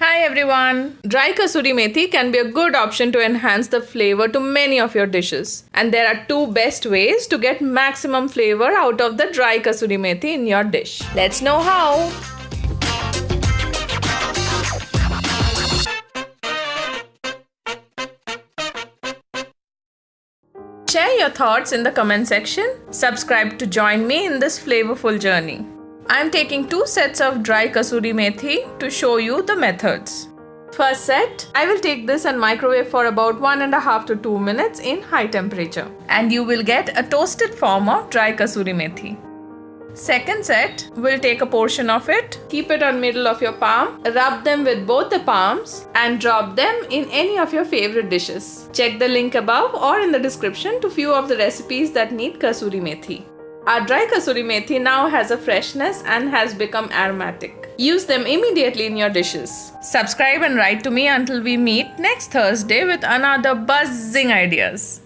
Hi everyone! Dry Kasoori Methi can be a good option to enhance the flavor to many of your dishes. And there are two best ways to get maximum flavor out of the dry Kasoori Methi in your dish. Let's know how! Share your thoughts in the comment section. Subscribe to join me in this flavorful journey. I am taking 2 sets of dry Kasoori Methi to show you the methods. First set, I will take this and microwave for about 1.5 to 2 minutes in high temperature. And you will get a toasted form of dry Kasoori Methi. Second set, we'll take a portion of it, keep it on middle of your palm, rub them with both the palms and drop them in any of your favorite dishes. Check the link above or in the description to few of the recipes that need Kasoori Methi. Our dry Kasoori Methi now has a freshness and has become aromatic. Use them immediately in your dishes. Subscribe and write to me until we meet next Thursday with another buzzing ideas.